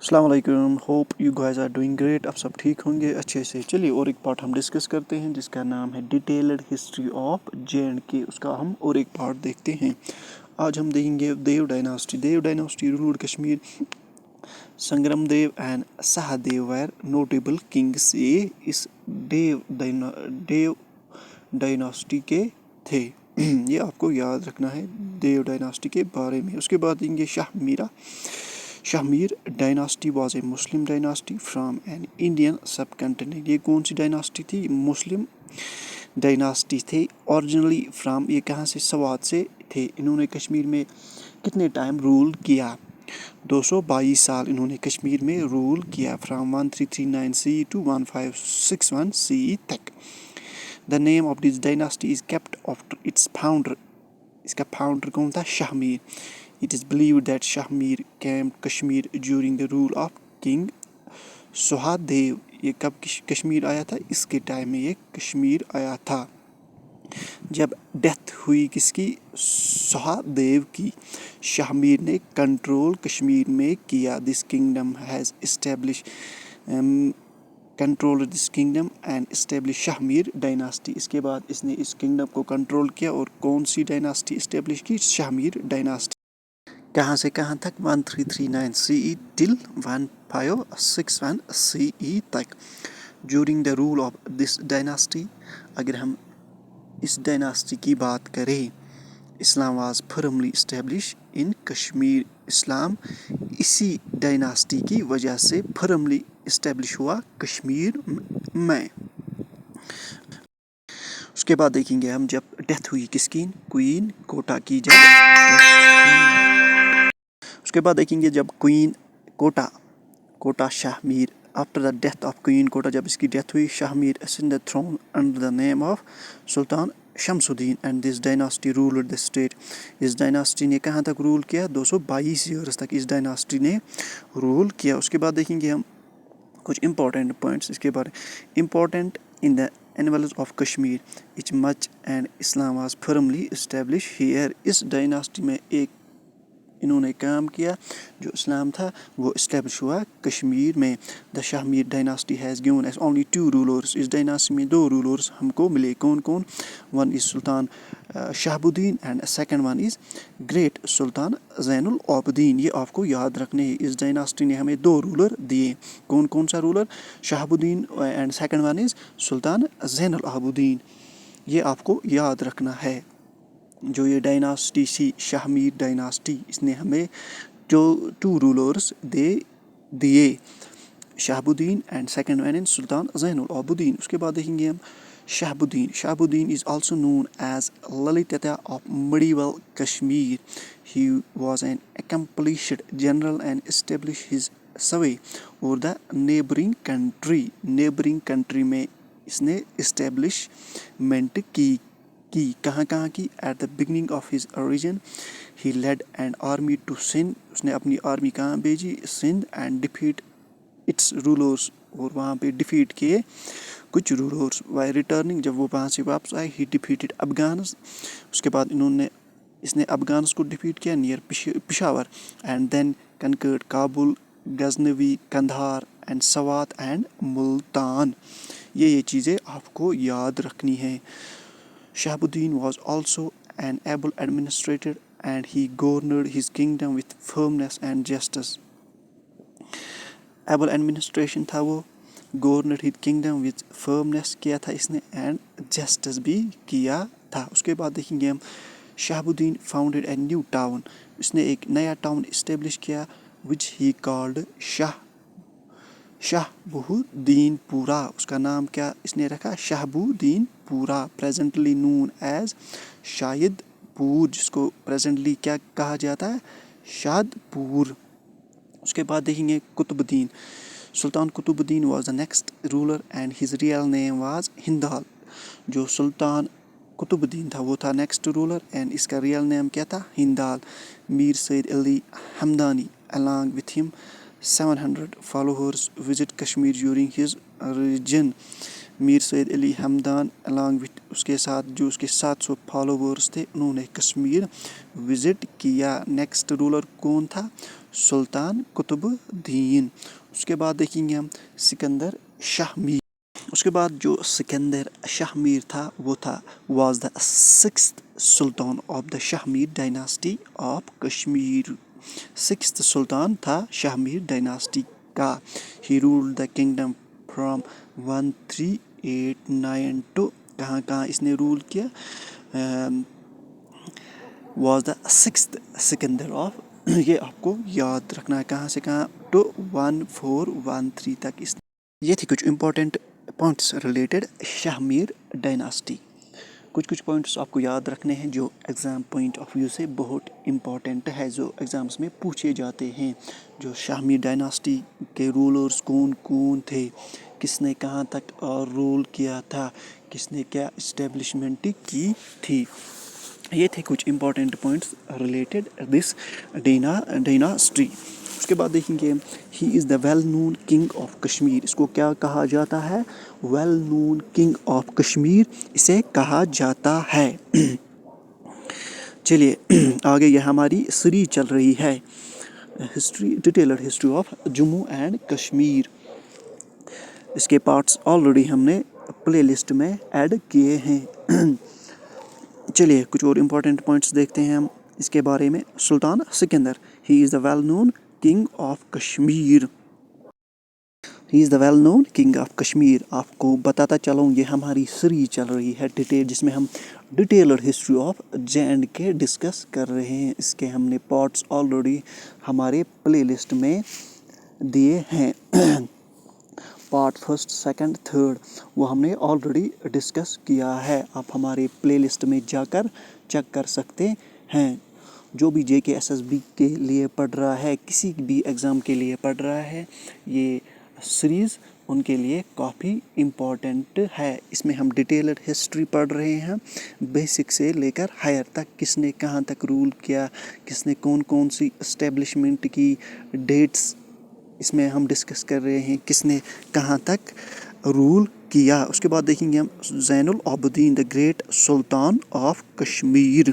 السلام علیکم. Hope you guys are doing great. آپ سب ٹھیک ہوں گے اچھے سے. چلیے اور ایک پارٹ ہم ڈسکس کرتے ہیں جس کا نام ہے ڈیٹیلڈ ہسٹری آف JNK. اس کا ہم اور ایک پارٹ دیکھتے ہیں. آج ہم دیکھیں گے Dev dynasty. Dev dynasty ruled Kashmir. Sangram Dev and Sahadev were notable kings. یہ اس دیو ڈائناسٹی کے تھے. یہ آپ کو یاد رکھنا ہے دیو ڈائناسٹی کے بارے میں. اس کے بعد دیں گے Shah Mir dynasty was a Muslim dynasty from an Indian سب کنٹیننٹ. یہ کون سی ڈائناسٹی تھی؟ مسلم ڈائناسٹی تھے اوریجنلی فرام. یہ کہاں سے؟ سوات سے تھے. انہوں نے کشمیر میں کتنے ٹائم رول کیا؟ 222 سال انہوں نے کشمیر میں رول کیا فرام 1339 CE to 1561 CE تک. The name of this dynasty is kept after its founder. اس کا فاؤنڈر کون تھا؟ شاہ میر. It is believed that Shah Mir came to Kashmir during the rule of King Sahadev. یہ کب کشمیر آیا تھا؟ اس کے ٹائم میں یہ کشمیر آیا تھا جب ڈیتھ ہوئی کس کی؟ سہادیو کی. شاہ میر نے کنٹرول کشمیر میں کیا. This kingdom has establish control this kingdom and establish Shah Mir dynasty. اس کے بعد اس نے اس کنگڈم کو کنٹرول کیا اور کون سی ڈائناسٹی اسٹیبلش کی؟ شاہ میر ڈائناسٹی. کہاں سے کہاں تک؟ 1339 CE till 1561 CE تک. During the rule of this dynasty. اگر ہم اس ڈائناسٹی کی بات کریں، Islam was formally establish in Kashmir. اسلام اسی ڈائناسٹی کی وجہ سے فرملی اسٹیبلش ہوا کشمیر میں. اس کے بعد دیکھیں گے ہم جب ڈیتھ ہوئی کس کی؟ کوئین کوٹا کی. اس کے بعد دیکھیں گے جب queen Kota Shah Mir. After the death of queen Kota, جب اس کی ڈیتھ ہوئی، شاہ میر ascended throne under the name of Sultan Shams Uddin and this dynasty ruled the state. اس ڈائناسٹی نے کہاں تک رول کیا؟ 222 ایئرس تک اس ڈائناسٹی نے رول کیا. اس کے بعد دیکھیں گے ہم کچھ امپورٹنٹ پوائنٹس اس کے بارے. Important in the annals of Kashmir اچ مچ and Islam was formally establish here. اس ڈائناسٹی میں ایک انہوں نے کام کیا جو اسلام تھا وہ اسٹیبلش ہوا کشمیر میں. The Shah Mir dynasty has given as only 2 rulers. اس ڈائناسٹی میں 2 رولرس ہم کو ملے. کون کون؟ One is Sultan Shahabuddin and second one is great Sultan Zainulabidin. یہ آپ کو یاد رکھنے ہیں. اس ڈائناسٹی نے ہمیں 2 رولر دیے. کون کون سا roller? Shahab Uddin and second one is Sultan Zainulabidin. یہ آپ کو یاد رکھنا ہے. جو یہ ڈائناسٹی سی شاہ میر ڈائناسٹی، اس نے ہمیں جو 2 رولرس دیے، Shahabuddin and second one Sultan Zainulabidin. اس کے بعد دیکھیں گے ہم Shahabuddin. Shahabuddin is also known as Lalitaditya of medieval Kashmir. He was an accomplished general and established his sway over the neighboring country. Neighboring country میں اس نے اسٹیبلشمنٹ کی. کہاں کی؟ At the beginning of his origin he lead and army to Sindh. اس نے اپنی army کہاں بھیجی؟ Sindh. And defeat its rulers, اور وہاں پہ ڈیفیٹ کیے کچھ رولرس. وائی ریٹرننگ، جب وہ وہاں سے واپس آئے، ہی ڈیفیٹڈ افغانس. اس کے بعد اس نے افغانس کو ڈیفیٹ کیا near Peshawar. And then conquered Kabul, Ghaznavi, Kandahar and Swat and Multan. یہ چیزیں آپ کو یاد رکھنی ہیں. شہاب الدین was also an able administrator and he governed his kingdom with firmness and justice. Able administration تھا وہ، governed his kingdom with firmness کیا تھا اس نے and justice بھی کیا تھا. اس کے بعد دیکھیں گے ہم شہاب الدین founded a new town. اس نے ایک نیا ٹاؤن اسٹیبلش کیا which he called شاہبودین پورہ. اس کا نام کیا اس نے رکھا؟ شاہبودین پورہ. پریزنٹلی نون ایز شاہد پور، جس کو پریزنٹلی کیا کہا جاتا ہے؟ شاد پور. اس کے بعد دیکھیں گے قطب الدین. Sultan Qutbuddin was the next ruler and his real name was Hindal. جو سلطان قطب الدین تھا وہ تھا نیکسٹ رولر اینڈ اس کا ریئل نیم کیا تھا؟ ہندال. میر سید علی Hamdani along with him 700 followers visit Kashmir during his reign. Mir Syed Ali Hamdan along with اس کے ساتھ جو اس کے 700 فالوورس تھے انہوں نے کشمیر وزٹ کیا. نیکسٹ رولر کون تھا؟ سلطان قطب الدین. اس کے بعد دیکھیں گے ہم سکندر شاہ میر. اس کے بعد جو سکندر شاہ میر تھا وہ تھا was the 6th sultan of the Shah Mir dynasty of Kashmir. 6th سلطان تھا شاہ میر ڈائناسٹی کا. He ruled the kingdom from 1389 to کہاں اس نے رول کیا؟ Was the 6th Sikandar of یہ آپ کو یاد رکھنا ہے کہاں سے کہاں ٹو 1413 تک اس نے. یہ تھے کچھ امپورٹنٹ پوائنٹس ریلیٹڈ شاہ میر ڈائناسٹی. کچھ پوائنٹس آپ کو یاد رکھنے ہیں جو ایگزام پوائنٹ آف ویو سے بہت امپورٹنٹ ہے جو ایگزامس میں پوچھے جاتے ہیں. جو شاہ میر ڈائناسٹی کے رولرز کون کون تھے، کس نے کہاں تک رول کیا تھا، کس نے کیا اسٹیبلشمنٹ کی تھی. یہ تھے کچھ important points related this dynasty. اس کے بعد دیکھیں گے he is the well known king of Kashmir. اس کو کیا کہا جاتا ہے؟ Well known king of Kashmir اسے کہا جاتا ہے. چلیے آگے یہ ہماری سیریز چل رہی ہے history detailed history of Jammu and Kashmir. اس کے پارٹس آلریڈی ہم نے پلے لسٹ میں ایڈ کیے ہیں. چلیے کچھ اور امپورٹنٹ پوائنٹس دیکھتے ہیں ہم اس کے بارے میں. Sultan Sikandar he is the well known king of Kashmir. He is the well known king of Kashmir. آپ کو بتاتا چلوں یہ ہماری سیریز چل رہی ہے جس میں ہم detailed history of J&K discuss کر رہے ہیں. اس کے ہم نے پارٹس آلریڈی ہمارے پلے لسٹ میں دیے ہیں. پارٹ 1st 2nd 3rd وہ ہم نے آلریڈی ڈسکس کیا ہے. آپ ہمارے پلے لسٹ میں جا کر چیک کر سکتے ہیں. جو بھی JKSSB کے لیے پڑھ رہا ہے، کسی بھی ایگزام کے لیے پڑھ رہا ہے، یہ سیریز ان کے لیے کافی امپورٹنٹ ہے. اس میں ہم ڈیٹیلڈ ہسٹری پڑھ رہے ہیں بیسک سے لے کر ہائر تک. کس نے کہاں تک رول کیا، کس نے کون سی اسٹیبلشمنٹ کی ڈیٹس اس میں ہم ڈسکس کر رہے ہیں، کس نے کہاں تک رول کیا. اس کے بعد دیکھیں گے ہم Zainulabidin the great sultan of Kashmir.